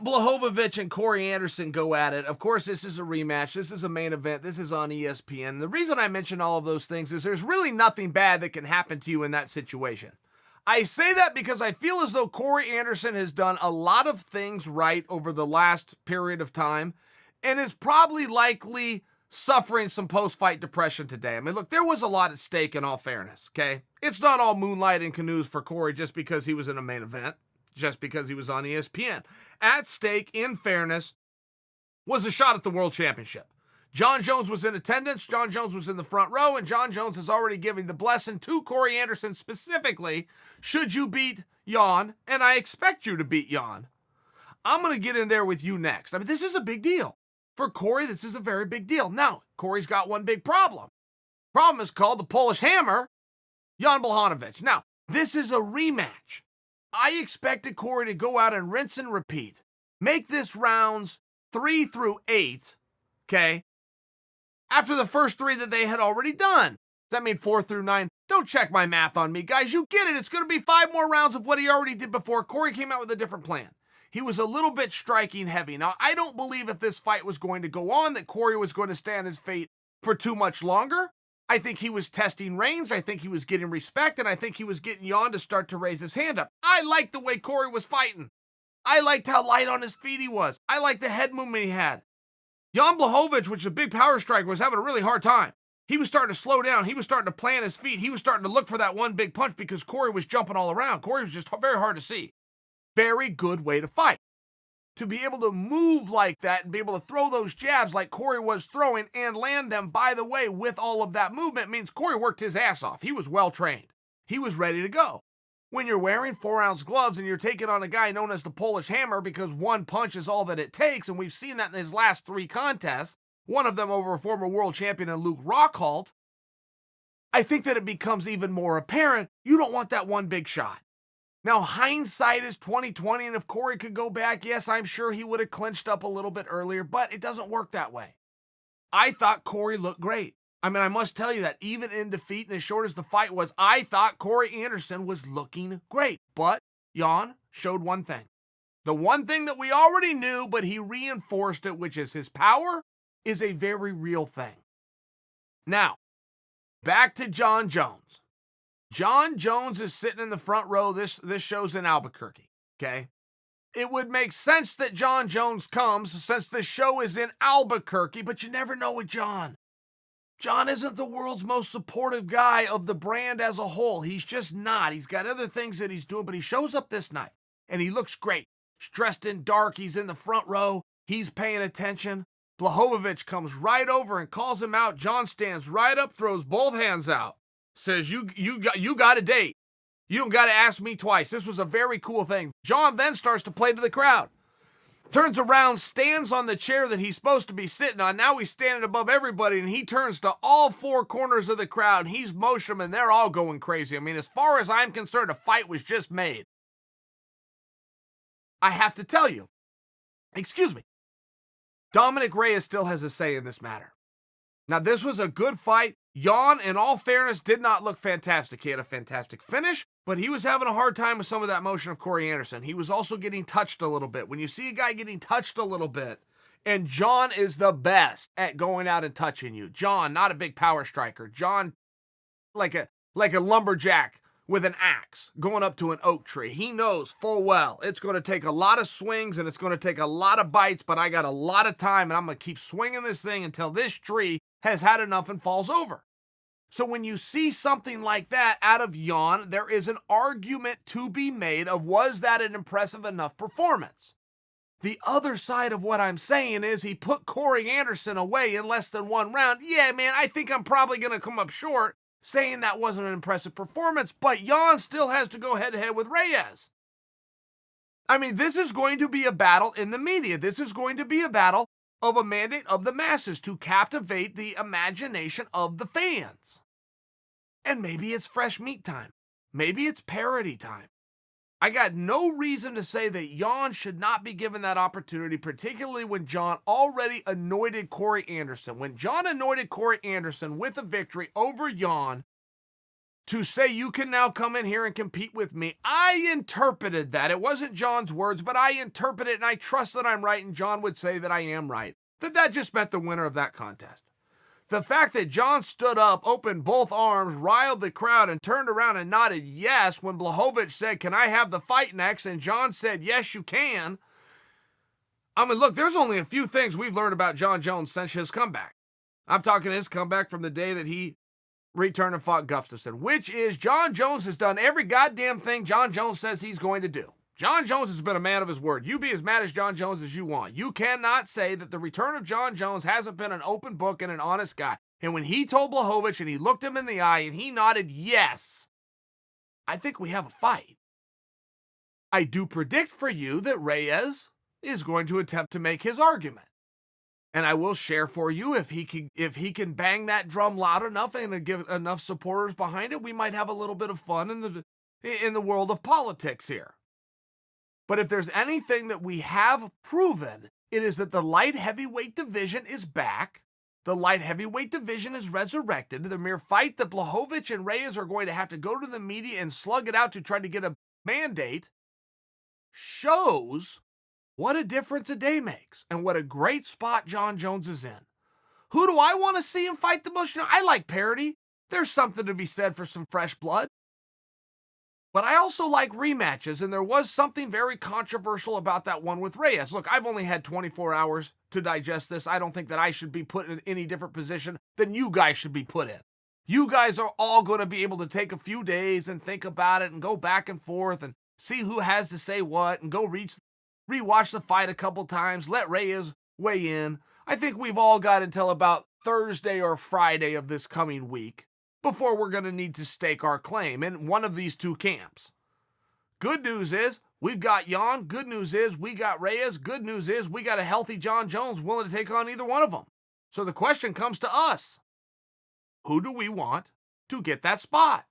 Błachowicz and Corey Anderson go at it. Of course, this is a rematch. This is a main event. This is on ESPN. The reason I mention all of those things is there's really nothing bad that can happen to you in that situation. I say that because I feel as though Corey Anderson has done a lot of things right over the last period of time and is probably likely suffering some post-fight depression today. I mean, look, there was a lot at stake in all fairness, okay? It's not all moonlight and canoes for Corey just because he was in a main event, just because he was on ESPN. At stake, in fairness, was a shot at the World Championship. Jon Jones was in attendance, Jon Jones was in the front row, and Jon Jones is already giving the blessing to Corey Anderson specifically, should you beat Jan, and I expect you to beat Jan. I'm going to get in there with you next. I mean, this is a big deal. For Corey, this is a very big deal. Now, Corey's got one big problem. Problem is called the Polish Hammer, Jan Błachowicz. Now, this is a rematch. I expected Corey to go out and rinse and repeat. Make this rounds 3 through 8, okay? After the first 3 that they had already done. Does that mean 4 through 9? Don't check my math on me, guys. You get it. It's going to be 5 more rounds of what he already did before. Corey came out with a different plan. He was a little bit striking heavy. Now, I don't believe if this fight was going to go on that Corey was going to stand his fate for too much longer. I think he was testing reins. I think he was getting respect, and I think he was getting Jan to start to raise his hand up. I liked the way Corey was fighting. I liked how light on his feet he was. I liked the head movement he had. Jan Błachowicz, which is a big power striker, was having a really hard time. He was starting to slow down. He was starting to plant his feet. He was starting to look for that one big punch because Corey was jumping all around. Corey was just very hard to see. Very good way to fight. To be able to move like that and be able to throw those jabs like Corey was throwing and land them, by the way, with all of that movement means Corey worked his ass off. He was well trained. He was ready to go. When you're wearing 4-ounce gloves and you're taking on a guy known as the Polish Hammer because one punch is all that it takes, and we've seen that in his last 3 contests, one of them over a former world champion in Luke Rockhold, I think that it becomes even more apparent you don't want that one big shot. Now, hindsight is 20/20, and if Corey could go back, yes, I'm sure he would have clinched up a little bit earlier, but it doesn't work that way. I thought Corey looked great. I mean, I must tell you that even in defeat and as short as the fight was, I thought Corey Anderson was looking great. But Jan showed one thing. The one thing that we already knew, but he reinforced it, which is his power is a very real thing. Now, back to Jon Jones. Jon Jones is sitting in the front row. This show's in Albuquerque, okay? It would make sense that Jon Jones comes since the show is in Albuquerque, but you never know with Jon. Jon isn't the world's most supportive guy of the brand as a whole. He's just not. He's got other things that he's doing, but he shows up this night, and he looks great. He's dressed in dark. He's in the front row. He's paying attention. Błachowicz comes right over and calls him out. Jon stands right up, throws both hands out. Says, you got a date. You don't got to ask me twice. This was a very cool thing. Jon then starts to play to the crowd. Turns around, stands on the chair that he's supposed to be sitting on. Now he's standing above everybody, and he turns to all 4 corners of the crowd. He's motioning them, and they're all going crazy. I mean, as far as I'm concerned, a fight was just made. I have to tell you, Dominick Reyes still has a say in this matter. Now, this was a good fight. Jan, in all fairness, did not look fantastic. He had a fantastic finish, but he was having a hard time with some of that motion of Corey Anderson. He was also getting touched a little bit. When you see a guy getting touched a little bit, and Jan is the best at going out and touching you. Jan, not a big power striker. Jan, like a lumberjack with an axe going up to an oak tree. He knows full well it's going to take a lot of swings and it's going to take a lot of bites, but I got a lot of time, and I'm going to keep swinging this thing until this tree has had enough and falls over. So when you see something like that out of Jan, there is an argument to be made of, was that an impressive enough performance? The other side of what I'm saying is he put Corey Anderson away in less than 1 round. Yeah, man, I think I'm probably going to come up short saying that wasn't an impressive performance, but Jan still has to go head-to-head with Reyes. I mean, this is going to be a battle in the media. This is going to be a battle of a mandate of the masses to captivate the imagination of the fans. And maybe it's fresh meat time. Maybe it's parody time. I got no reason to say that Jan should not be given that opportunity, particularly when Jan already anointed Corey Anderson. When Jan anointed Corey Anderson with a victory over Jan, to say you can now come in here and compete with me. I interpreted that. It wasn't Jon's words, but I interpreted it, and I trust that I'm right, and Jon would say that I am right. That just meant the winner of that contest. The fact that Jon stood up, opened both arms, riled the crowd, and turned around and nodded yes when Błachowicz said, "Can I have the fight next?" and Jon said, "Yes, you can." I mean, look, there's only a few things we've learned about Jon Jones since his comeback. I'm talking his comeback from the day that he returned and fought Gustafsson, which is Jon Jones has done every goddamn thing Jon Jones says he's going to do. Jon Jones has been a man of his word. You be as mad as Jon Jones as you want. You cannot say that the return of Jon Jones hasn't been an open book and an honest guy. And when he told Błachowicz and he looked him in the eye and he nodded yes, I think we have a fight. I do predict for you that Reyes is going to attempt to make his argument. And I will share for you, if he can bang that drum loud enough and give enough supporters behind it, we might have a little bit of fun in the world of politics here. But if there's anything that we have proven, it is that the light heavyweight division is back. The light heavyweight division is resurrected. The mere fight that Błachowicz and Reyes are going to have to go to the media and slug it out to try to get a mandate shows what a difference a day makes and what a great spot Jon Jones is in. Who do I want to see him fight the most? I like parity. There's something to be said for some fresh blood. But I also like rematches, and there was something very controversial about that one with Reyes. Look, I've only had 24 hours to digest this. I don't think that I should be put in any different position than you guys should be put in. You guys are all going to be able to take a few days and think about it and go back and forth and see who has to say what and go rewatch the fight a couple times, let Reyes weigh in. I think we've all got until about Thursday or Friday of this coming week before we're going to need to stake our claim in one of these two camps. Good news is we've got Jan. Good news is we got Reyes. Good news is we got a healthy Jon Jones willing to take on either one of them. So the question comes to us. Who do we want to get that spot?